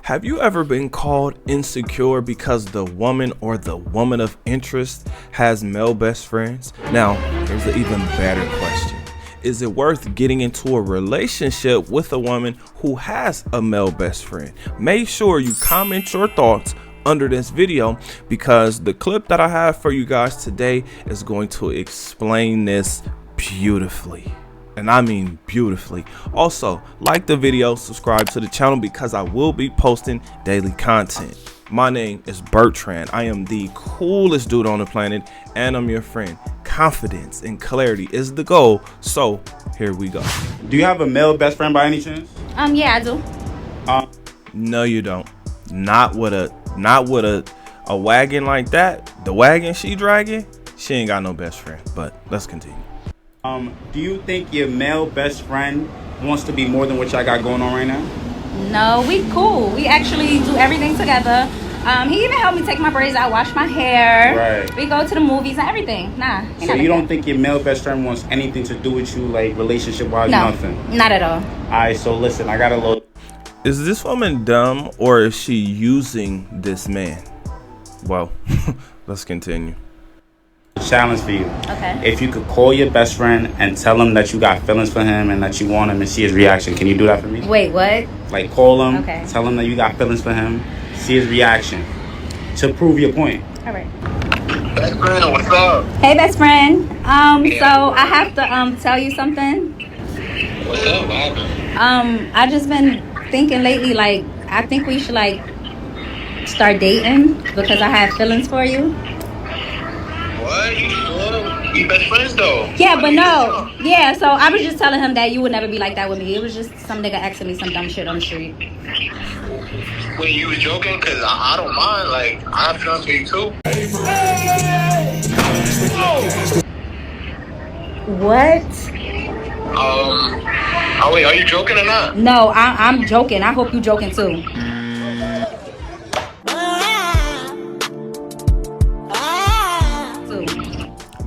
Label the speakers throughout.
Speaker 1: Have you ever been called insecure because the woman or the woman of interest has male best friends? Now, here's an even better question. Is it worth getting into a relationship with a woman who has a male best friend? Make sure you comment your thoughts under this video, because the clip that I have for you guys today is going to explain this beautifully. And I mean beautifully. Also, like the video, subscribe to the channel, because I will be posting daily content. My name is Bertrand. I am the coolest dude on the planet, and I'm your friend. Confidence and clarity is the goal. So here we go.
Speaker 2: Do you have a male best friend by any chance?
Speaker 3: Yeah, I do.
Speaker 1: No, you don't. Not with a wagon like that. The wagon she dragging, she ain't got no best friend. But let's continue.
Speaker 2: Do you think your male best friend wants to be more than what y'all got going on right now?
Speaker 3: No, we cool. We actually do everything together. He even helped me take my braids out, wash my hair.
Speaker 2: Right.
Speaker 3: We go to the movies and everything. Nah.
Speaker 2: So you don't think your male best friend wants anything to do with you, like relationship-wise?
Speaker 3: No,
Speaker 2: nothing?
Speaker 3: not at all.
Speaker 2: Alright, so listen, I got a little...
Speaker 1: Is this woman dumb, or is she using this man? Well, let's continue.
Speaker 2: challenge for you.
Speaker 3: Okay.
Speaker 2: If you could call your best friend and tell him that you got feelings for him and that you want him and see his reaction, can you do that for me?
Speaker 3: Wait, what?
Speaker 2: Like call him,
Speaker 3: okay,
Speaker 2: tell him that you got feelings for him, see his reaction to prove your point.
Speaker 3: All right.
Speaker 4: Best friend, what's up?
Speaker 3: Hey, best friend. So I have to tell you something.
Speaker 4: What's up? What happened?
Speaker 3: I just been thinking lately, like, I think we should like start dating because I have feelings for you.
Speaker 4: What? You sure? We best friends though.
Speaker 3: Yeah, but no. Yeah, so I was just telling him that you would never be like that with me. It was just some nigga asking me some dumb shit on the street.
Speaker 4: Wait, you was joking? Cause I don't mind. Like, I have feelings for you too.
Speaker 3: What?
Speaker 4: Oh wait, are you joking or not?
Speaker 3: No, I'm joking. I hope you joking too.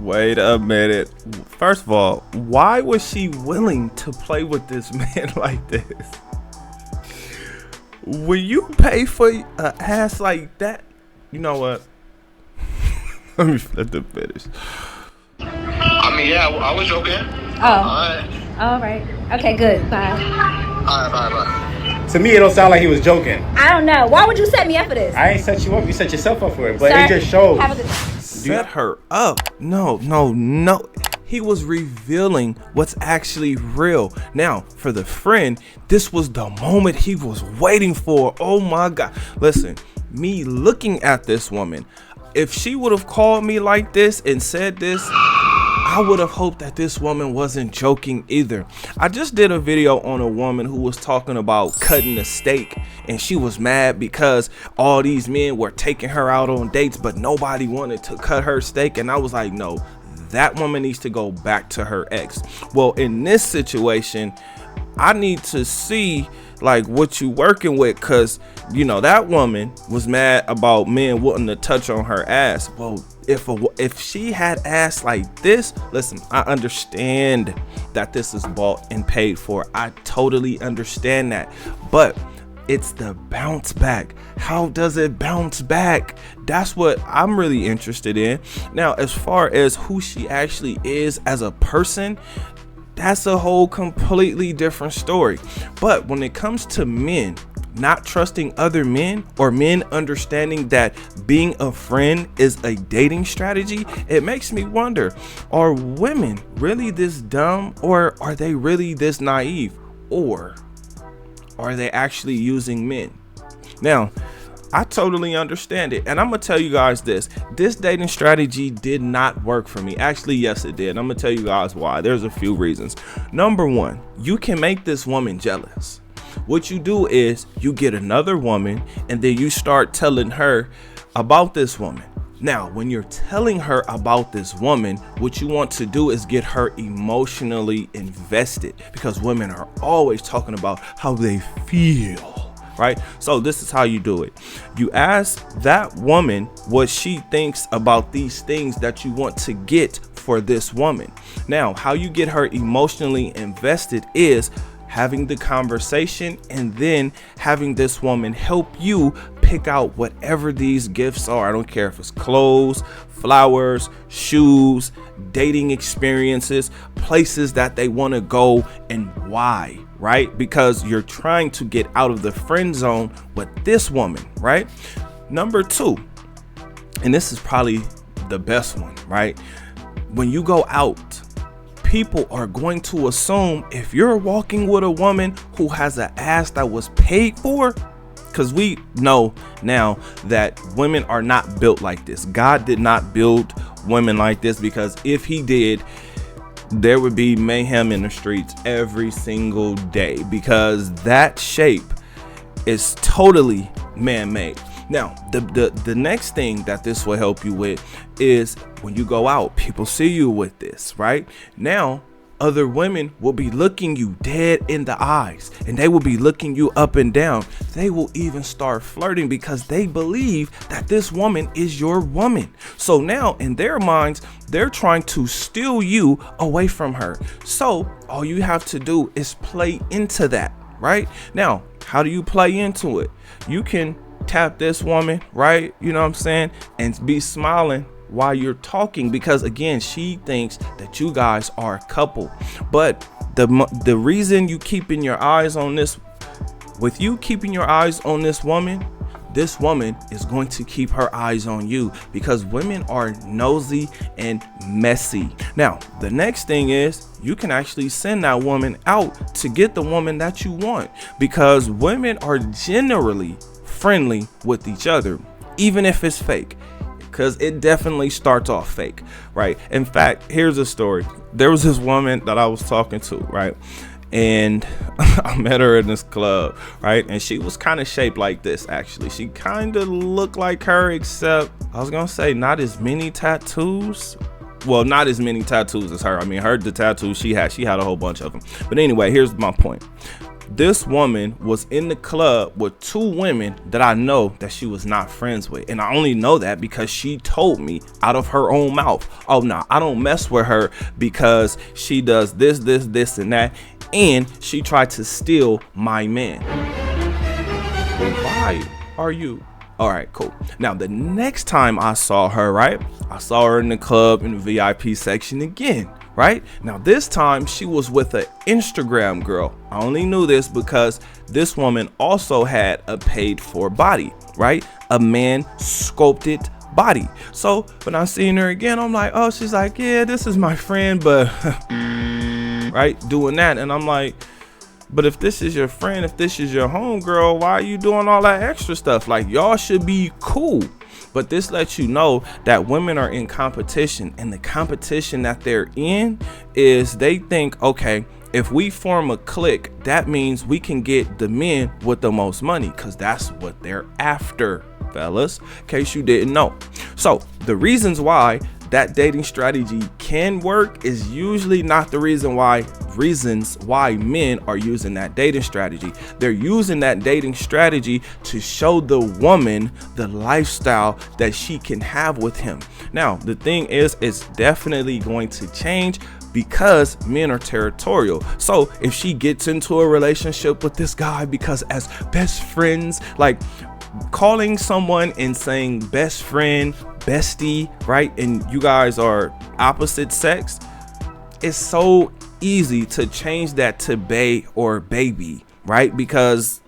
Speaker 1: Wait a minute. First of all, why was she willing to play with this man like this? Will you pay for an ass like that? You know what? Let them finish.
Speaker 4: I mean, yeah, I was joking.
Speaker 3: Oh. All right. Okay, good. Bye.
Speaker 4: All right, bye.
Speaker 2: To me, it don't sound like he was joking.
Speaker 3: I don't know. Why would you set me up for this?
Speaker 2: I ain't set you up. You set yourself up for it. But
Speaker 3: Sir,
Speaker 2: it just shows.
Speaker 3: have a good...
Speaker 1: Set her up. No. He was revealing what's actually real. Now, for the friend, this was the moment he was waiting for. Oh my God. Listen, me looking at this woman, if she would have called me like this and said this, I would have hoped that this woman wasn't joking either. I just did a video on a woman who was talking about cutting a steak, and she was mad because all these men were taking her out on dates, but nobody wanted to cut her steak. And I was like, no, that woman needs to go back to her ex. Well, in this situation, I need to see like what you working with, because you know that woman was mad about men wanting to touch on her ass. Well, if she had ass like this, listen, I understand that this is bought and paid for. I totally understand that, but it's the bounce back. How does it bounce back? That's what I'm really interested in. Now, as far as who she actually is as a person, that's a whole completely different story. But when it comes to men not trusting other men, or men understanding that being a friend is a dating strategy, it makes me wonder, are women really this dumb, or are they really this naive, or are they actually using men? Now, I totally understand it, and I'm gonna tell you guys this dating strategy did not work for me. Actually, yes it did. I'm gonna tell you guys why. There's a few reasons. Number one, you can make this woman jealous. What you do is you get another woman, and then you start telling her about this woman. Now, when you're telling her about this woman, what you want to do is get her emotionally invested, because women are always talking about how they feel, right? So this is how you do it. You ask that woman what she thinks about these things that you want to get for this woman. Now, how you get her emotionally invested is having the conversation, and then having this woman help you pick out whatever these gifts are. I don't care if it's clothes, flowers, shoes, dating experiences, places that they want to go, and why, right? Because you're trying to get out of the friend zone with this woman, right? Number 2, and this is probably the best one, right? When you go out, people are going to assume if you're walking with a woman who has an ass that was paid for, because we know now that women are not built like this. God did not build women like this, because if he did, there would be mayhem in the streets every single day, because that shape is totally man-made. Now, the next thing that this will help you with is when you go out, people see you with this, right? Now, other women will be looking you dead in the eyes, and they will be looking you up and down. They will even start flirting because they believe that this woman is your woman. So now in their minds, they're trying to steal you away from her. So all you have to do is play into that, right? Now, how do you play into it? You can tap this woman, right? You know what I'm saying? And be smiling while you're talking, because again, she thinks that you guys are a couple. But the reason you keeping your eyes on this, with you keeping your eyes on this woman is going to keep her eyes on you, because women are nosy and messy. Now, the next thing is you can actually send that woman out to get the woman that you want, because women are generally friendly with each other, even if it's fake, because it definitely starts off fake, right? In fact, here's a story. There was this woman that I was talking to, right? And I met her in this club, right? And she was kind of shaped like this, actually. She kind of looked like her, except I was gonna say not as many tattoos. Well, not as many tattoos as her. I mean, the tattoos she had a whole bunch of them. But anyway, here's my point. This woman was in the club with 2 women that I know that she was not friends with. And I only know that because she told me out of her own mouth, oh, no, I don't mess with her because she does this, and that. And she tried to steal my man. Why are you? All right, cool. Now, the next time I saw her, right, I saw her in the club in the VIP section again. Right now, this time she was with an Instagram girl. I only knew this because this woman also had a paid for body, right? A man sculpted body. So when I seen her again, I'm like, oh, she's like, yeah, this is my friend, but right, doing that. And I'm like, but if this is your friend, if this is your homegirl, why are you doing all that extra stuff? Like, y'all should be cool. But this lets you know that women are in competition, and the competition that they're in is they think, okay, if we form a clique, that means we can get the men with the most money, because that's what they're after, fellas, in case you didn't know. So the reasons why that dating strategy can work is usually not the reasons why men are using that dating strategy. They're using that dating strategy to show the woman the lifestyle that she can have with him. Now, the thing is, it's definitely going to change because men are territorial. So if she gets into a relationship with this guy because as best friends, like calling someone and saying best friend, bestie, right, and you guys are opposite sex, it's so easy to change that to bae or baby, right? Because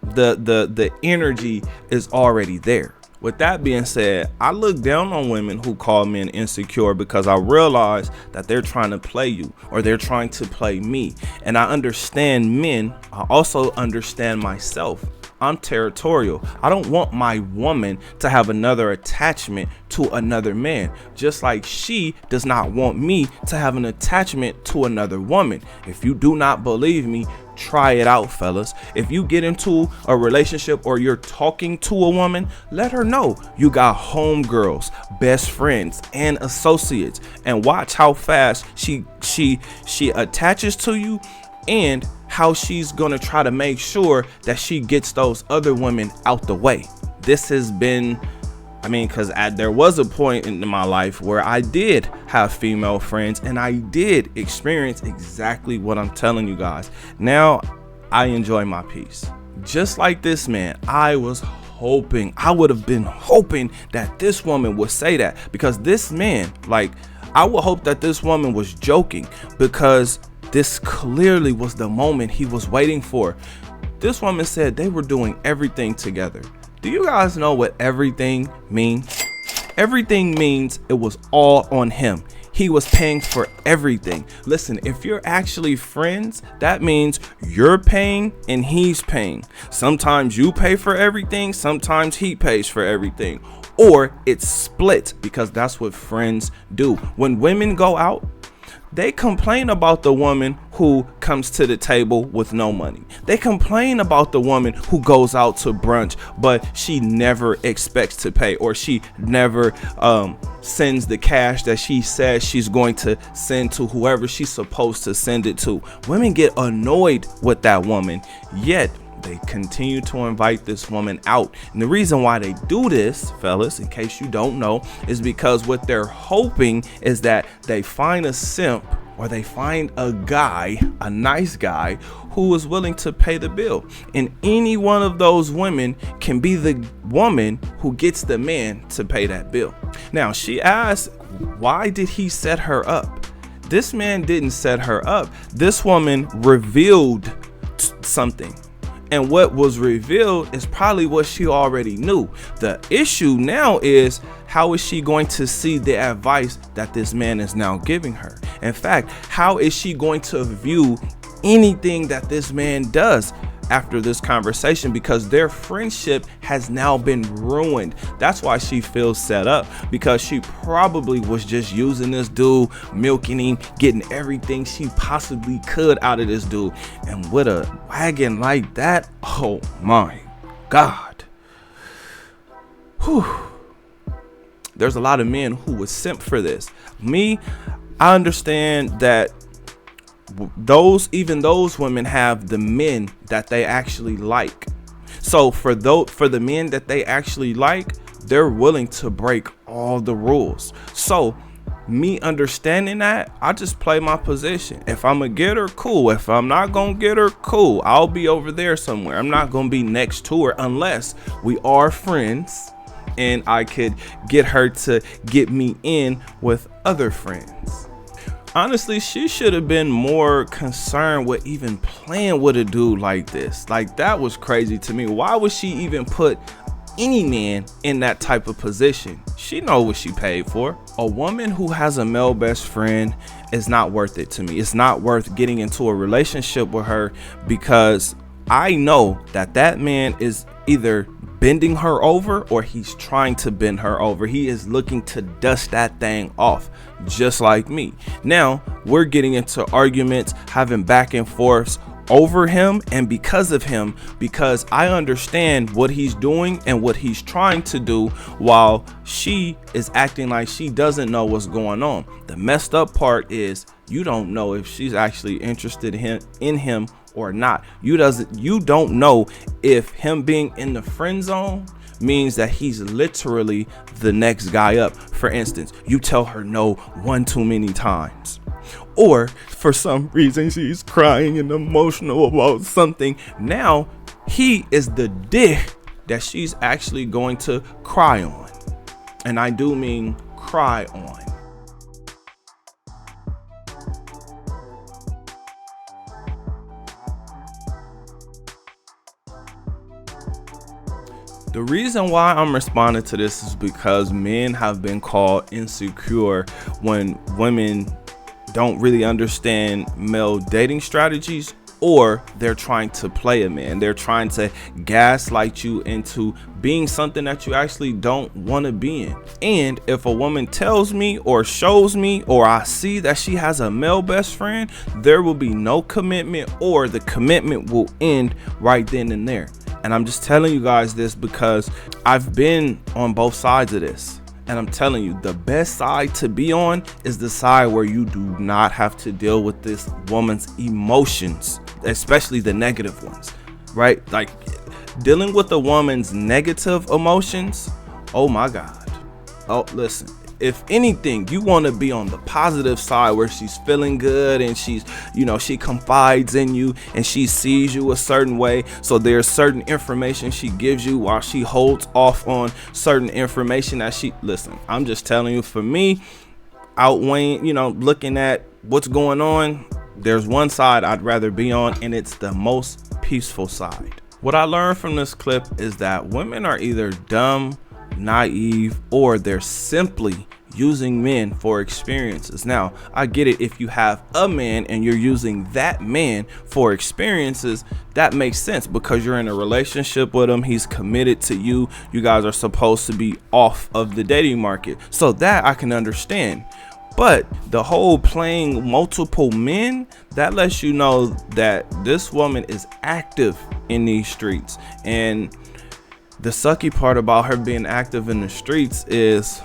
Speaker 1: the energy is already there. With that being said, I look down on women who call men insecure because I realize that they're trying to play you, or they're trying to play me. And I understand men. I also understand myself. I'm territorial. I don't want my woman to have another attachment to another man, just like she does not want me to have an attachment to another woman. If you do not believe me, try it out, fellas. If you get into a relationship or you're talking to a woman, let her know you got homegirls, best friends, and associates, and watch how fast she attaches to you, and how she's gonna try to make sure that she gets those other women out the way. This has been I mean, because there was a point in my life where I did have female friends and I did experience exactly what I'm telling you guys. Now I enjoy my peace. Just like this man, I would have been hoping that this woman would say that, because this man, like, I would hope that this woman was joking, because this clearly was the moment he was waiting for. This woman said they were doing everything together. Do you guys know what everything means? Everything means it was all on him. He was paying for everything. Listen, if you're actually friends, that means you're paying and he's paying. Sometimes you pay for everything, sometimes he pays for everything. Or it's split, because that's what friends do. When women go out, they complain about the woman who comes to the table with no money. They complain about the woman who goes out to brunch, but she never expects to pay, or she never sends the cash that she says she's going to send to whoever she's supposed to send it to. Women get annoyed with that woman, yet they continue to invite this woman out. And the reason why they do this, fellas, in case you don't know, is because what they're hoping is that they find a simp, or they find a guy, a nice guy, who is willing to pay the bill. And any one of those women can be the woman who gets the man to pay that bill. Now, she asked, why did he set her up? This man didn't set her up. This woman revealed something. And what was revealed is probably what she already knew. The issue now is, how is she going to see the advice that this man is now giving her? In fact, how is she going to view anything that this man does after this conversation? Because their friendship has now been ruined. That's why she feels set up, because she probably was just using this dude, milking him, getting everything she possibly could out of this dude. And with a wagon like that, oh my God. Whew. There's a lot of men who would simp for this. Me, I understand that even those women have the men that they actually like. So for the men that they actually like, they're willing to break all the rules. So me understanding that, I just play my position. If I'm gonna get her, cool. If I'm not gonna get her, cool. I'll be over there somewhere. I'm not gonna be next to her unless we are friends and I could get her to get me in with other friends. Honestly, she should have been more concerned with even playing with a dude like this. Like, that was crazy to me. Why would she even put any man in that type of position? She knows what she paid for. A woman who has a male best friend is not worth it to me. It's not worth getting into a relationship with her, because I know that man is either bending her over or he's trying to bend her over. He is looking to dust that thing off, just like me. Now we're getting into arguments, having back and forths over him and because of him, because I understand what he's doing and what he's trying to do, while she is acting like she doesn't know what's going on. The messed up part is you don't know if she's actually interested in him or not. You don't know if him being in the friend zone means that he's literally the next guy up. For instance, you tell her no one too many times, or for some reason she's crying and emotional about something. Now he is the dick that she's actually going to cry on, and I do mean cry on. The reason why I'm responding to this is because men have been called insecure when women don't really understand male dating strategies, or they're trying to play a man. They're trying to gaslight you into being something that you actually don't want to be in. And if a woman tells me or shows me, or I see that she has a male best friend, there will be no commitment, or the commitment will end right then and there. And I'm just telling you guys this because I've been on both sides of this. And I'm telling you, the best side to be on is the side where you do not have to deal with this woman's emotions, especially the negative ones, right? Like, dealing with a woman's negative emotions Oh my God. Oh, listen. If anything, you want to be on the positive side where she's feeling good and she's, you know, she confides in you and she sees you a certain way. So there's certain information she gives you while she holds off on certain information that listen, I'm just telling you, for me, outweighing, you know, looking at what's going on, there's one side I'd rather be on, and it's the most peaceful side. What I learned from this clip is that women are either dumb, naive, or they're simply using men for experiences. Now, I get it, if you have a man and you're using that man for experiences, that makes sense because you're in a relationship with him, he's committed to you, you guys are supposed to be off of the dating market, so that I can understand. But the whole playing multiple men, that lets you know that this woman is active in these streets. And the sucky part about her being active in the streets is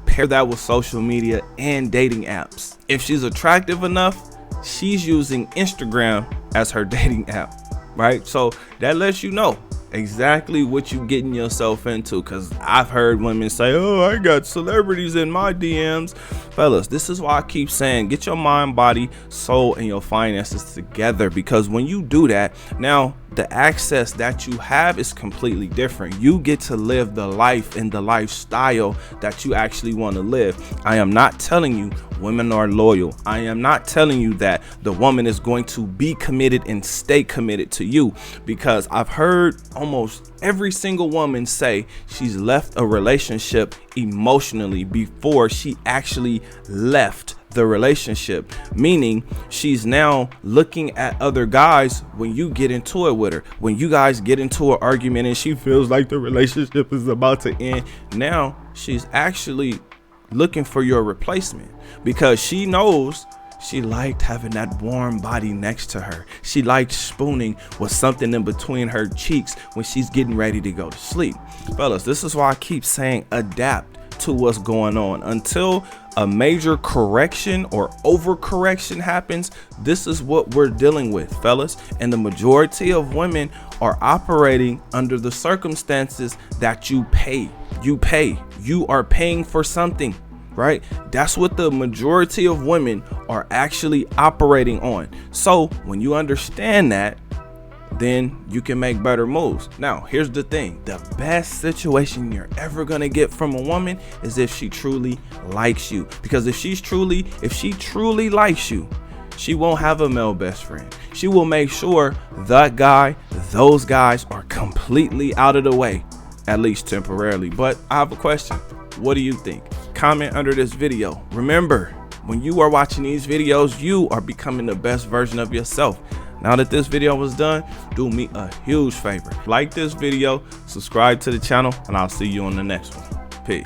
Speaker 1: pair that with social media and dating apps. If she's attractive enough, she's using Instagram as her dating app, right? So that lets you know exactly what you getting yourself into, because I've heard women say, oh, I got celebrities in my DMs. Fellas, this is why I keep saying, get your mind, body, soul, and your finances together, because when you do that, now the access that you have is completely different. You get to live the life and the lifestyle that you actually want to live. I am not telling you women are loyal. I am not telling you that the woman is going to be committed and stay committed to you, because I've heard almost every single woman say she's left a relationship emotionally before she actually left the relationship, meaning she's now looking at other guys when you get into it with her, when you guys get into an argument and she feels like the relationship is about to end. Now she's actually looking for your replacement because she knows she liked having that warm body next to her. She liked spooning with something in between her cheeks when she's getting ready to go to sleep. Fellas, this is why I keep saying adapt to what's going on. Until a major correction or overcorrection happens, this is what we're dealing with, fellas. And the majority of women are operating under the circumstances that you pay. You are paying for something, right? That's what the majority of women are actually operating on. So when you understand that, then you can make better moves. Now, here's the thing. The best situation you're ever gonna get from a woman is if she truly likes you. Because if she truly likes you, she won't have a male best friend. She will make sure those guys are completely out of the way, at least temporarily. But I have a question. What do you think? Comment under this video. Remember, when you are watching these videos, you are becoming the best version of yourself. Now that this video was done, do me a huge favor. Like this video, subscribe to the channel, and I'll see you on the next one. Peace.